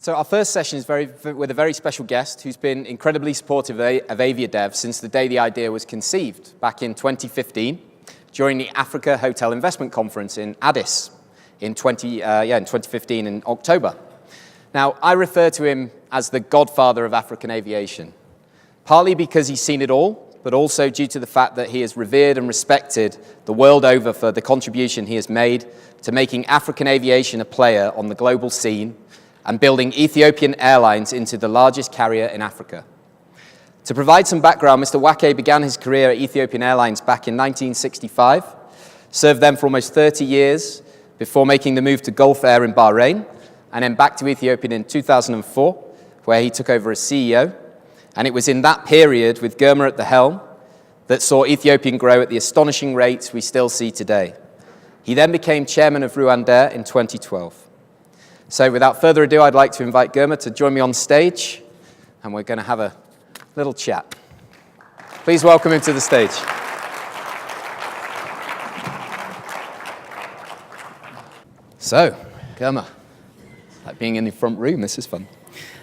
So our first session is with a very special guest who's been incredibly supportive of AviaDev since the day the idea was conceived back in 2015 during the Africa Hotel Investment Conference in Addis in 2015 in October. Now, I refer to him as the godfather of African aviation, partly because he's seen it all, but also due to the fact that he is revered and respected the world over for the contribution he has made to making African aviation a player on the global scene and building Ethiopian Airlines into the largest carrier in Africa. To provide some background, Mr. Wake began his career at Ethiopian Airlines back in 1965, served them for almost 30 years before making the move to Gulf Air in Bahrain, and then back to Ethiopian in 2004, where he took over as CEO. And it was in that period, with Girma at the helm, that saw Ethiopian grow at the astonishing rates we still see today. He then became chairman of RwandAir in 2012. So without further ado, I'd like to invite Girma to join me on stage, and we're going to have a little chat. Please welcome him to the stage. So, Girma, like being in the front room, this is fun.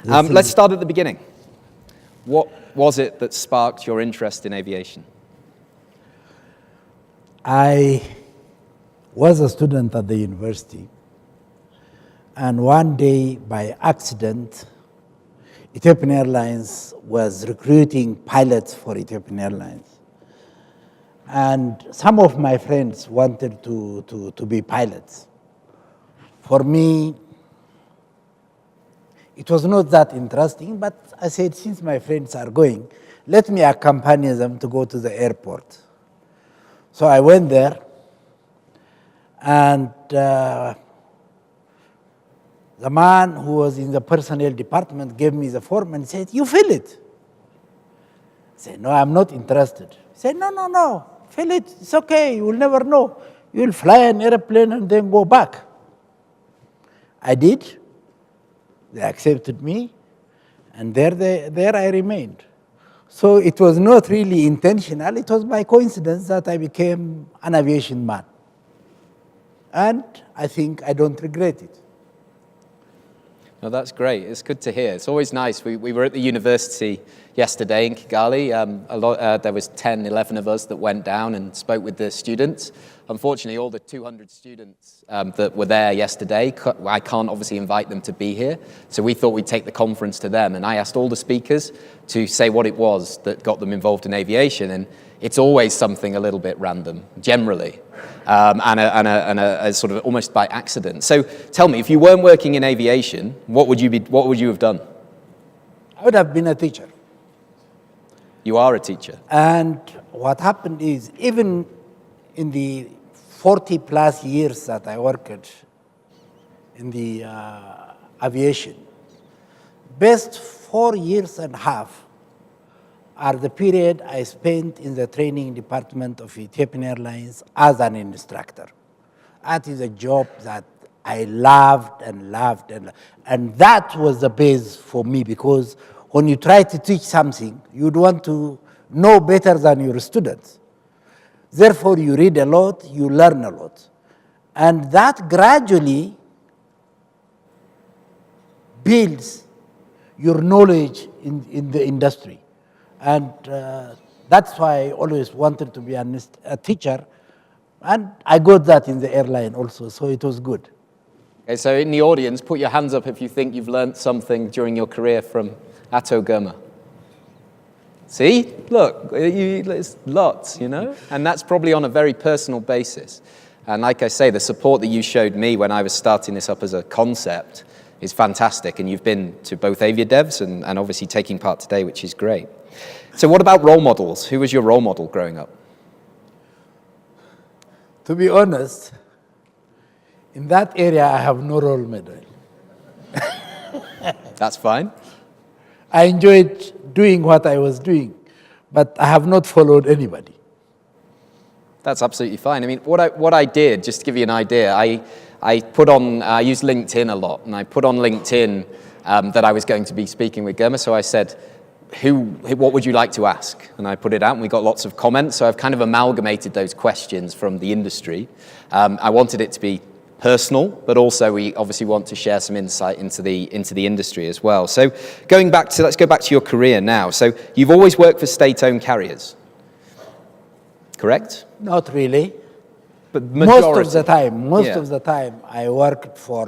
Let's start at the beginning. What was it that sparked your interest in aviation? I was a student at the university, and one day, by accident, Ethiopian Airlines was recruiting pilots for Ethiopian Airlines. And some of my friends wanted to be pilots. For me, it was not that interesting, but I said, since my friends are going, let me accompany them to go to the airport. So I went there, and the man who was in the personnel department gave me the form and said, "You fill it." I said, "No, I'm not interested." He said, No, fill it, it's okay, you will never know. You will fly an airplane and then go back. I did. They accepted me, and there I remained. So it was not really intentional, it was by coincidence that I became an aviation man. And I think I don't regret it. No, that's great. It's good to hear. It's always nice. We were at the university yesterday in Kigali. There was 10, 11 of us that went down and spoke with the students. Unfortunately, all the 200 students that were there yesterday, I can't obviously invite them to be here. So we thought we'd take the conference to them. And I asked all the speakers to say what it was that got them involved in aviation. And it's always something a little bit random, generally, and a sort of almost by accident. So tell me, if you weren't working in aviation, what would you have done? I would have been a teacher. You are a teacher. And what happened is, even in the 40-plus years that I worked in the aviation, best 4 years and a half are the period I spent in the training department of Ethiopian Airlines as an instructor. That is a job that I loved and loved, and that was the base for me, because when you try to teach something, you'd want to know better than your students. Therefore, you read a lot, you learn a lot. And that gradually builds your knowledge in the industry. And that's why I always wanted to be a teacher. And I got that in the airline also, so it was good. Okay, so in the audience, put your hands up if you think you've learned something during your career from Ato Girma. See? Look, it's lots, you know? And that's probably on a very personal basis. And like I say, the support that you showed me when I was starting this up as a concept is fantastic. And you've been to both AviaDevs and obviously taking part today, which is great. So what about role models? Who was your role model growing up? To be honest, in that area, I have no role model. That's fine. I enjoyed doing what I was doing, but I have not followed anybody. That's absolutely fine. I mean, what I did, just to give you an idea, I use LinkedIn a lot, and I put on LinkedIn that I was going to be speaking with Girma, so I said, what would you like to ask? And I put it out, and we got lots of comments, so I've kind of amalgamated those questions from the industry. I wanted it to be personal, but also we obviously want to share some insight into the industry as well. So let's go back to your career now. So you've always worked for state-owned carriers, correct? Not really. But majority. Most of the time, I worked for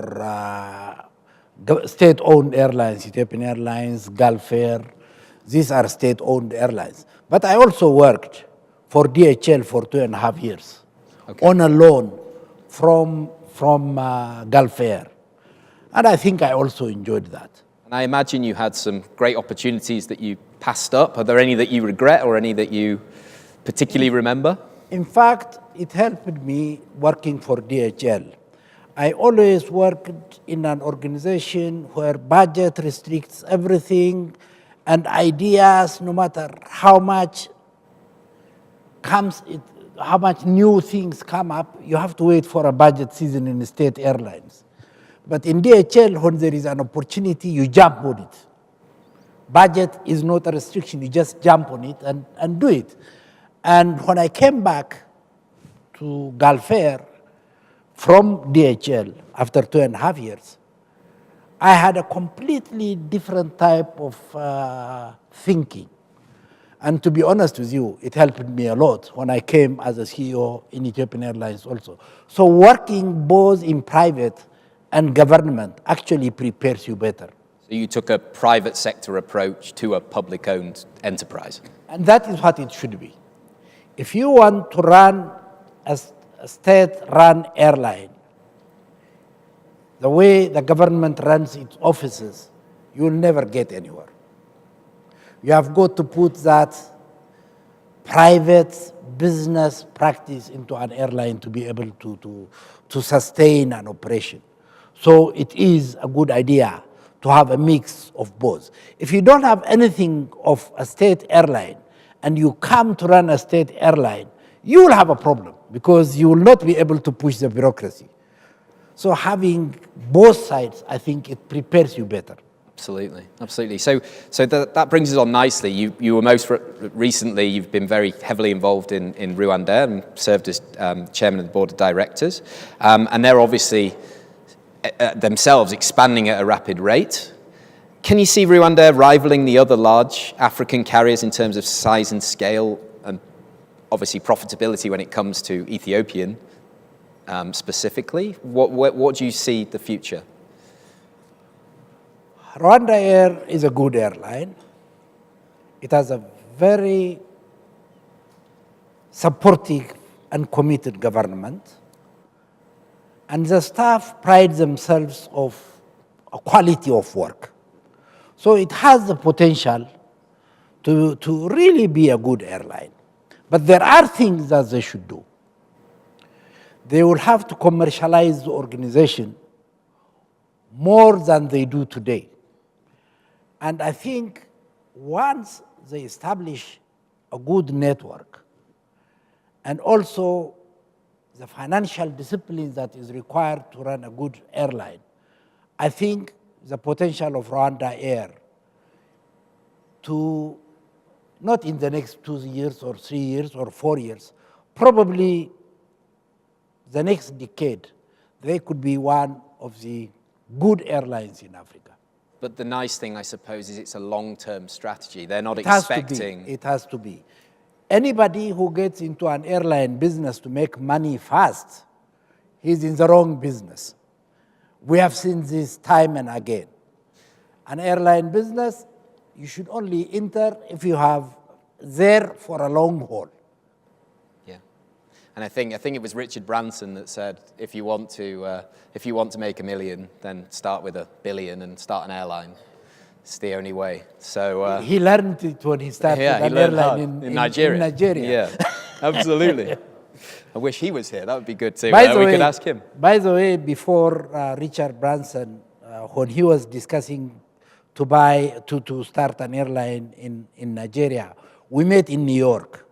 state-owned airlines, Ethiopian Airlines, Gulf Air. These are state-owned airlines. But I also worked for DHL for 2.5 years on a loan from Gulf Air. And I think I also enjoyed that. And I imagine you had some great opportunities that you passed up. Are there any that you regret or any that you particularly remember? In fact, it helped me working for DHL. I always worked in an organization where budget restricts everything, and ideas, no matter how much new things come up, you have to wait for a budget season in state airlines. But in DHL, when there is an opportunity, you jump on it. Budget is not a restriction, you just jump on it and do it. And when I came back to Gulf Air from DHL after 2.5 years, I had a completely different type of thinking. And to be honest with you, it helped me a lot when I came as a CEO in Ethiopian Airlines also. So working both in private and government actually prepares you better. So you took a private sector approach to a public-owned enterprise. And that is what it should be. If you want to run a state-run airline, the way the government runs its offices, you will never get anywhere. You have got to put that private business practice into an airline to be able to sustain an operation. So it is a good idea to have a mix of both. If you don't have anything of a state airline and you come to run a state airline, you will have a problem because you will not be able to push the bureaucracy. So having both sides, I think it prepares you better. Absolutely, absolutely. So that brings us on nicely. You were most recently, you've been very heavily involved in RwandAir and served as chairman of the board of directors. And they're obviously themselves expanding at a rapid rate. Can you see RwandAir rivaling the other large African carriers in terms of size and scale and obviously profitability when it comes to Ethiopian specifically? What do you see the future? RwandAir is a good airline. It has a very supportive and committed government. And the staff pride themselves of a quality of work. So it has the potential to really be a good airline. But there are things that they should do. They will have to commercialize the organization more than they do today. And I think once they establish a good network and also the financial discipline that is required to run a good airline, I think the potential of RwandAir to, not in the next 2 years or 3 years or 4 years, probably the next decade, they could be one of the good airlines in Africa. But the nice thing, I suppose, is it's a long-term strategy. They're not expecting... It has to be. Anybody who gets into an airline business to make money fast, he's in the wrong business. We have seen this time and again. An airline business, you should only enter if you have there for a long haul. Yeah, and I think it was Richard Branson that said, if you want to make $1 million, then start with $1 billion and start an airline. It's the only way. So he learned it when he started an airline in Nigeria. Yeah, absolutely. I wish he was here. That would be good too. We could ask him. By the way, before Richard Branson, when he was discussing to start an airline in Nigeria, we met in New York.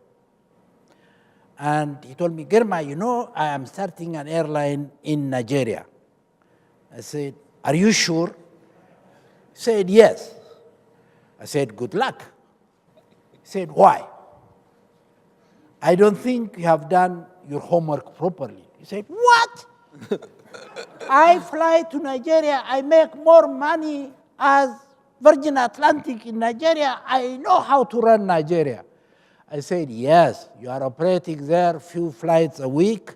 And he told me, Girma, you know, I am starting an airline in Nigeria. I said, are you sure? He said, yes. I said, good luck. He said, why? I don't think you have done your homework properly. He said, what? I fly to Nigeria, I make more money as Virgin Atlantic in Nigeria. I know how to run Nigeria. I said, yes, you are operating there few flights a week,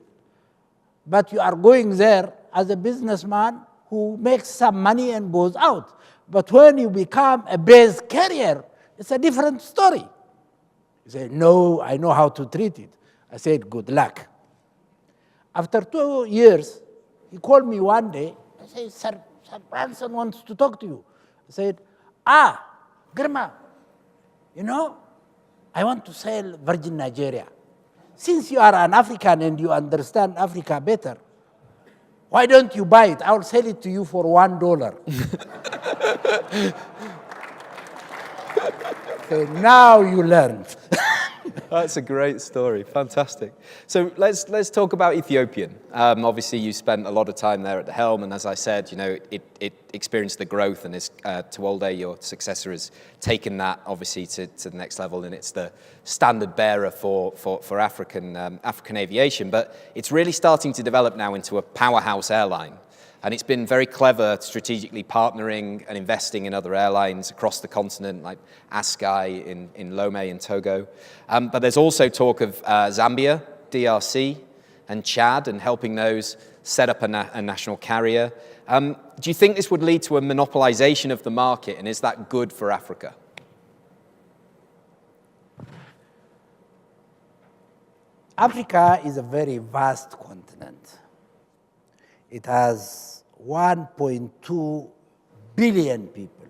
but you are going there as a businessman who makes some money and goes out. But when you become a base carrier, it's a different story. He said, no, I know how to treat it. I said, good luck. After 2 years, he called me one day and said, Sir Branson wants to talk to you. I said, Girma, you know, I want to sell Virgin Nigeria. Since you are an African and you understand Africa better, why don't you buy it? I'll sell it to you for $1. Okay, now you learn. That's a great story. Fantastic. So let's talk about Ethiopian. Obviously, you spent a lot of time there at the helm, and as I said, you know, it experienced the growth, and RwandAir, your successor, has taken that obviously to the next level, and it's the standard bearer for African aviation. But it's really starting to develop now into a powerhouse airline. And it's been very clever strategically partnering and investing in other airlines across the continent, like Askai in Lome in Togo. But there's also talk of Zambia, DRC, and Chad, and helping those set up a national carrier. Do you think this would lead to a monopolization of the market, and is that good for Africa? Africa is a very vast continent. It has 1.2 billion people.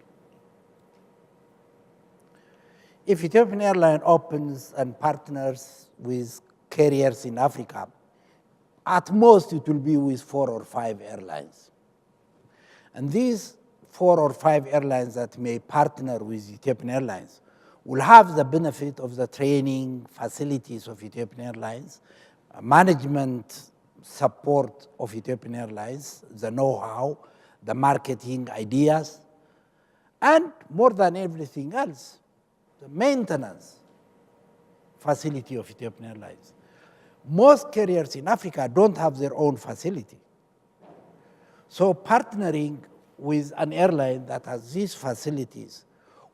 If Ethiopian Airlines opens and partners with carriers in Africa, at most it will be with 4 or 5 airlines. And these 4 or 5 airlines that may partner with Ethiopian Airlines will have the benefit of the training facilities of Ethiopian Airlines, management support of Ethiopian Airlines, the know-how, the marketing ideas, and more than everything else, the maintenance facility of Ethiopian Airlines. Most carriers in Africa don't have their own facility. So partnering with an airline that has these facilities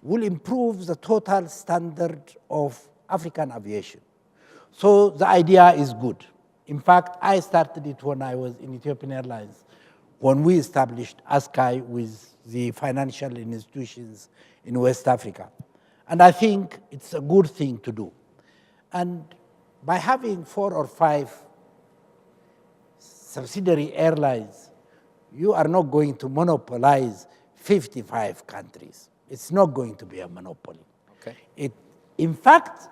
will improve the total standard of African aviation. So the idea is good. In fact, I started it when I was in Ethiopian Airlines, when we established ASCAI with the financial institutions in West Africa. And I think it's a good thing to do. And by having 4 or 5 subsidiary airlines, you are not going to monopolize 55 countries. It's not going to be a monopoly. Okay. In fact,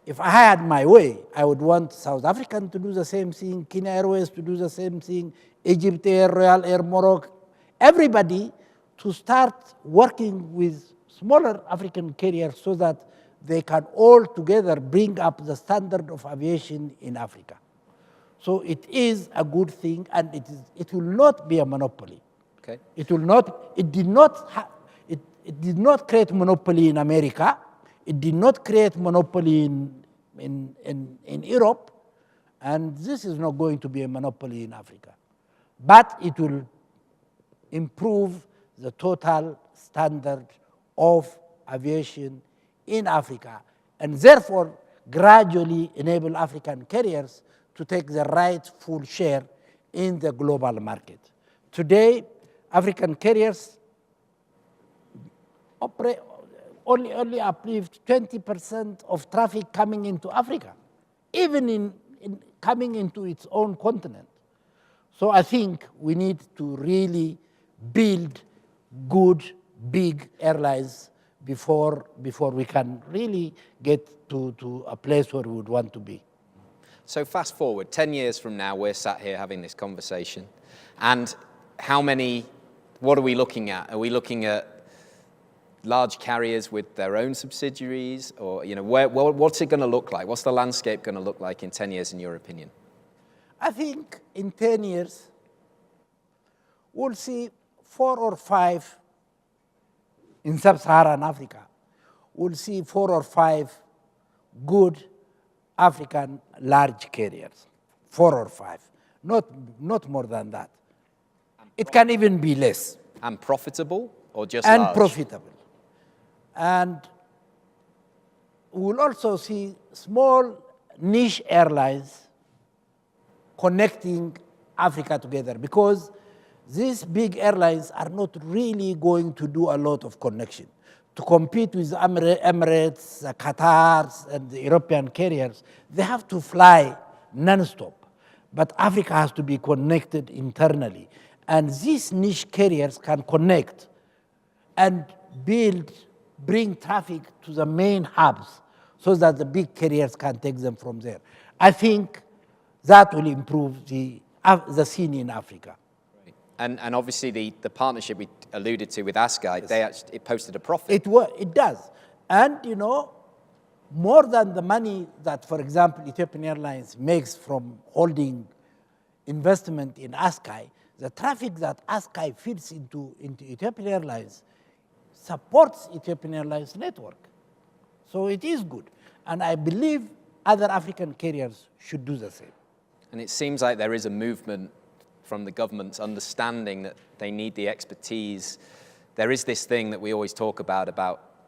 if I had my way, I would want South African to do the same thing, Kenya Airways to do the same thing, Egypt Air, Royal Air Morocco, everybody to start working with smaller African carriers so that they can all together bring up the standard of aviation in Africa. So it is a good thing, and it will not be a monopoly. Okay. It did not create monopoly in America. It did not create monopoly in Europe, and this is not going to be a monopoly in Africa. But it will improve the total standard of aviation in Africa, and therefore gradually enable African carriers to take the rightful share in the global market. Today, African carriers only uplift 20% of traffic coming into Africa, even in coming into its own continent. So I think we need to really build good, big airlines before we can really get to a place where we would want to be. So fast forward, 10 years from now, we're sat here having this conversation. And what are we looking at? Are we looking at large carriers with their own subsidiaries? Or, what's it going to look like? What's the landscape going to look like in 10 years, in your opinion? I think in 10 years, we'll see 4 or 5 in sub-Saharan Africa. We'll see 4 or 5 good African large carriers, 4 or 5, not more than that. It can even be less. And profitable, or just And large? profitable. And we'll also see small niche airlines connecting Africa together, because these big airlines are not really going to do a lot of connection. To compete with Emirates, Qatar, and the European carriers, they have to fly non-stop. But Africa has to be connected internally. And these niche carriers can connect and bring traffic to the main hubs so that the big carriers can take them from there. I think that will improve the scene in Africa. And obviously the partnership we alluded to with ASKY, Yes. it posted a profit. It does. And, more than the money that, for example, Ethiopian Airlines makes from holding investment in ASKY, the traffic that ASKY feeds into Ethiopian Airlines supports Ethiopian Airlines network. So it is good. And I believe other African carriers should do the same. And it seems like there is a movement from the government's understanding that they need the expertise. There is this thing that we always talk about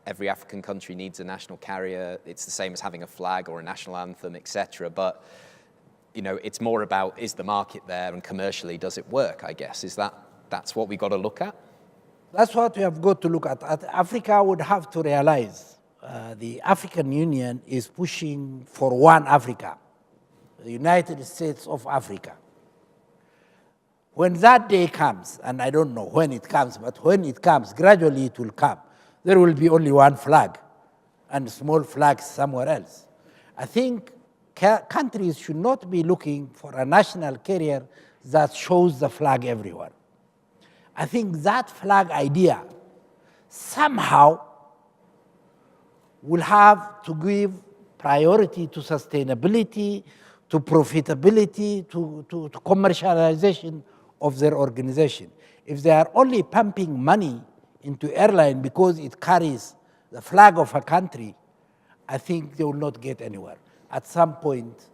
every African country needs a national carrier. It's the same as having a flag or a national anthem, etc. But it's more about, is the market there, and commercially, does it work, I guess? That's what we got to look at? That's what we have got to look at. Africa would have to realize the African Union is pushing for one Africa, the United States of Africa. When that day comes, and I don't know when it comes, but when it comes, gradually it will come, there will be only one flag and small flags somewhere else. I think countries should not be looking for a national carrier that shows the flag everywhere. I think that flag idea somehow will have to give priority to sustainability, to profitability, to commercialization of their organization. If they are only pumping money into airline because it carries the flag of a country, I think they will not get anywhere. At some point,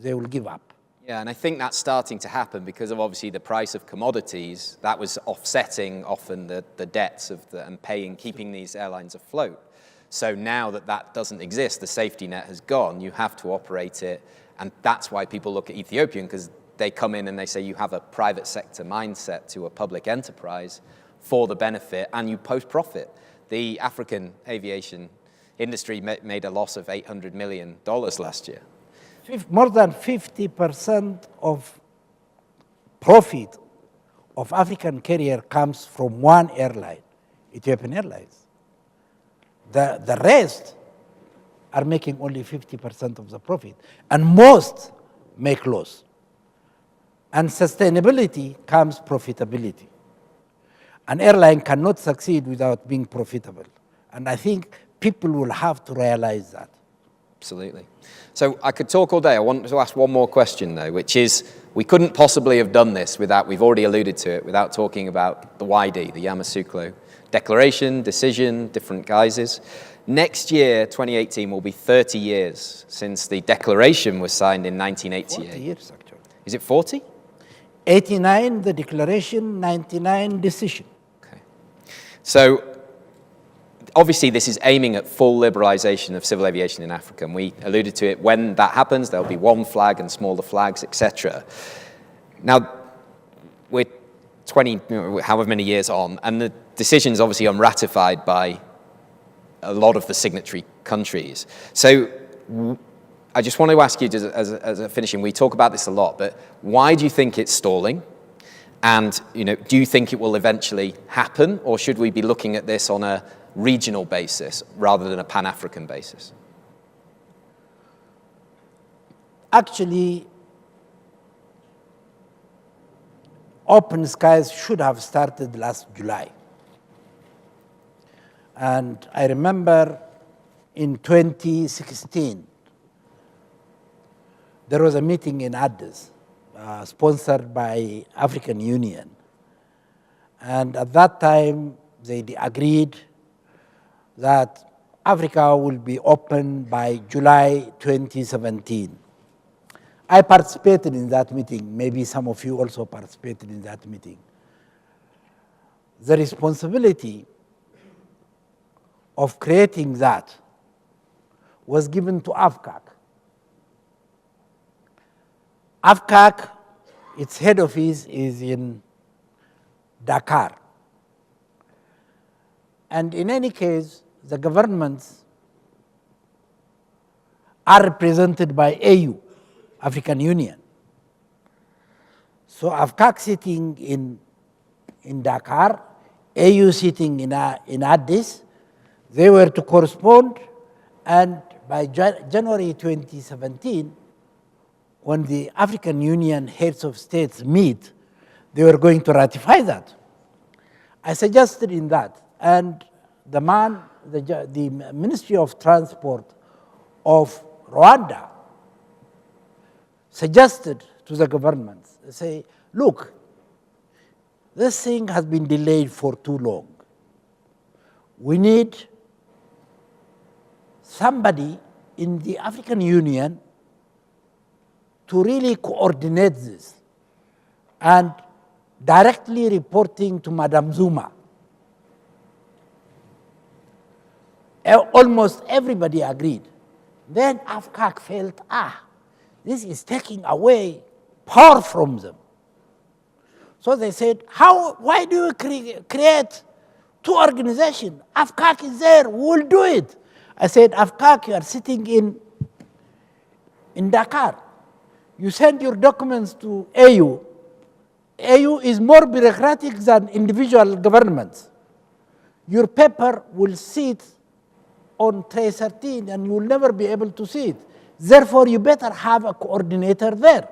they will give up. Yeah, and I think that's starting to happen because of obviously the price of commodities. That was offsetting often the debts and keeping these airlines afloat. So now that doesn't exist, the safety net has gone, you have to operate it. And that's why people look at Ethiopian, because they come in and they say you have a private sector mindset to a public enterprise for the benefit, and you post profit. The African aviation industry made a loss of $800 million last year. More than 50% of profit of African carrier comes from one airline, Ethiopian Airlines. The rest are making only 50% of the profit, and most make loss. And sustainability comes profitability. An airline cannot succeed without being profitable. And I think people will have to realize that. Absolutely. So I could talk all day. I want to ask one more question, though, which is, we couldn't possibly have done this without, we've already alluded to it, without talking about the YD, the Yamoussoukro Declaration, decision, different guises. Next year, 2018, will be 30 years since the declaration was signed in 1988. 40 years, actually. Is it 40? 89, the declaration, 99, decision. Okay. So obviously, this is aiming at full liberalization of civil aviation in Africa, and we alluded to it. When that happens, there'll be one flag and smaller flags, etc. Now, we're 20, however many years on, and the decision is obviously unratified by a lot of the signatory countries. So I just want to ask you, as a finishing, we talk about this a lot, but why do you think it's stalling? And do you think it will eventually happen, or should we be looking at this on a regional basis rather than a Pan-African basis? Actually, Open Skies should have started last July. And I remember in 2016, there was a meeting in Addis, sponsored by African Union. And at that time, they agreed that Africa will be open by July 2017. I participated in that meeting. Maybe some of you also participated in that meeting. The responsibility of creating that was given to AFCAC. AFCAC, its head office is in Dakar. And in any case, the governments are represented by AU, African Union. So AFCAC sitting in Dakar, AU sitting in Addis, they were to correspond, and by January 2017, when the African Union heads of states meet, they were going to ratify that. I suggested in that, and the Ministry of Transport of Rwanda suggested to the governments, say, look, this thing has been delayed for too long. We need somebody in the African Union to really coordinate this, and directly reporting to Madam Zuma. Almost everybody agreed. Then AFCAC felt, this is taking away power from them. So they said, why do you create two organizations? AFCAC is there, we will do it. I said, AFCAC, you are sitting in Dakar. You send your documents to AU. AU is more bureaucratic than individual governments. Your paper will sit on tray 13 and you will never be able to see it. Therefore, you better have a coordinator there.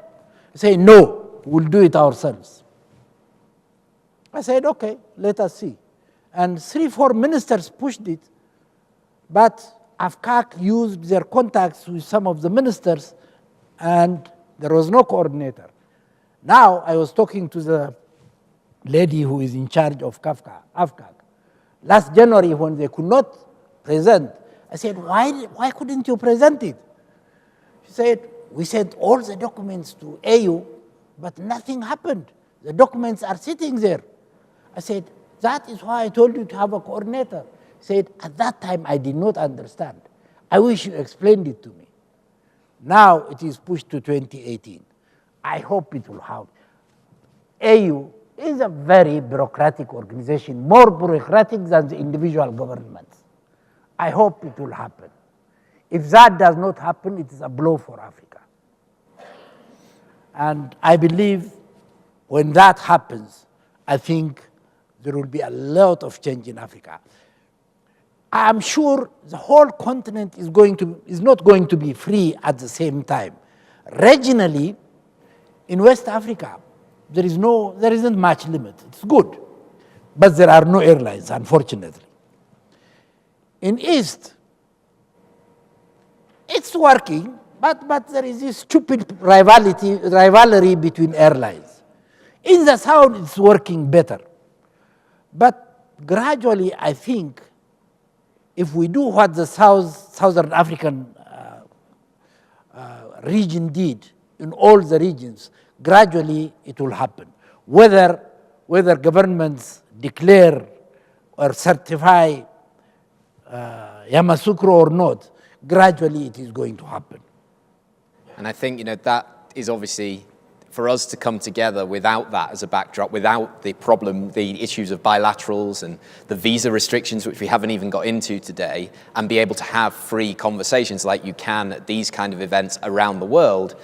Say, no, we'll do it ourselves. I said, okay, let us see. And 3-4 ministers pushed it, but AFCAC used their contacts with some of the ministers, and there was no coordinator. Now, I was talking to the lady who is in charge of AFCAC. Last January, when they could not present, I said, why couldn't you present it? She said, we sent all the documents to AU, but nothing happened. The documents are sitting there. I said, that is why I told you to have a coordinator. She said, at that time, I did not understand. I wish you explained it to me. Now it is pushed to 2018. I hope it will happen. AU is a very bureaucratic organization, more bureaucratic than the individual governments. I hope it will happen. If that does not happen, it is a blow for Africa. And I believe when that happens, I think there will be a lot of change in Africa. I'm sure the whole continent is not going to be free at the same time. Regionally, in West Africa, there isn't much limit. It's good, but there are no airlines, unfortunately. In East, it's working, but there is this stupid rivalry between airlines. In the South, it's working better. But gradually, I think, if we do what the Southern African region did in all the regions, gradually it will happen. Whether governments declare or certify Yamoussoukro or not, gradually it is going to happen. And I think that is obviously for us to come together without that as a backdrop, without the problem, the issues of bilaterals and the visa restrictions, which we haven't even got into today, and be able to have free conversations like you can at these kind of events around the world,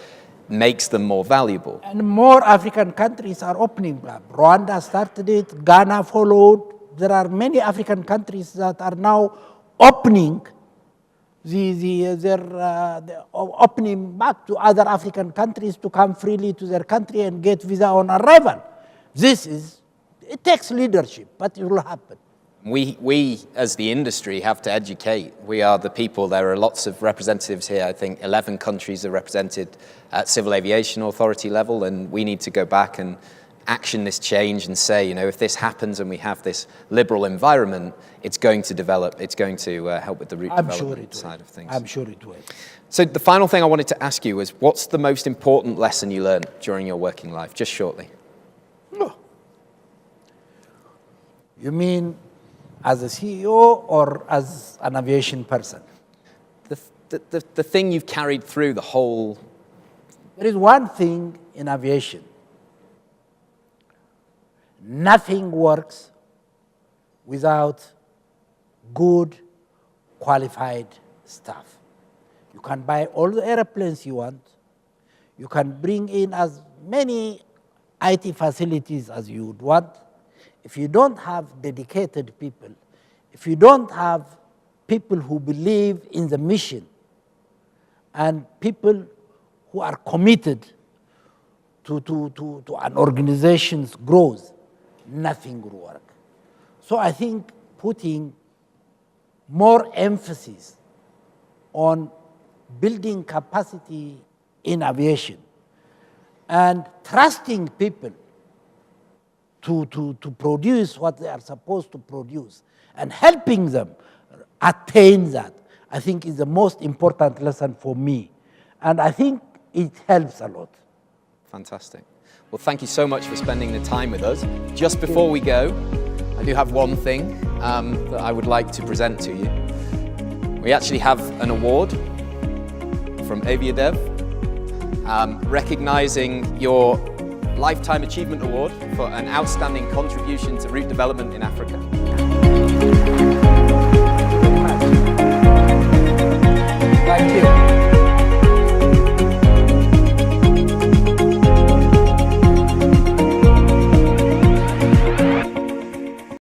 makes them more valuable. And more African countries are opening up. Rwanda started it, Ghana followed. There are many African countries that are now opening opening back to other African countries to come freely to their country and get visa on arrival. It takes leadership, but it will happen. We, as the industry, have to educate. We are the people. There are lots of representatives here. I think 11 countries are represented at Civil Aviation Authority level, and we need to go back and action this change and say, if this happens and we have this liberal environment, it's going to develop, it's going to help with the route development side of things. I'm sure it will. So the final thing I wanted to ask you was, what's the most important lesson you learned during your working life, just shortly? You mean as a CEO or as an aviation person? The thing you've carried through the whole... There is one thing in aviation. Nothing works without good, qualified staff. You can buy all the airplanes you want. You can bring in as many IT facilities as you would want. If you don't have dedicated people, if you don't have people who believe in the mission and people who are committed to an organization's growth, nothing will work. So I think putting more emphasis on building capacity in aviation and trusting people to produce what they are supposed to produce and helping them attain that, I think is the most important lesson for me. And I think it helps a lot. Fantastic. Well, thank you so much for spending the time with us. Just before we go, I do have one thing that I would like to present to you. We actually have an award from AviaDev recognizing your Lifetime Achievement Award for an outstanding contribution to route development in Africa.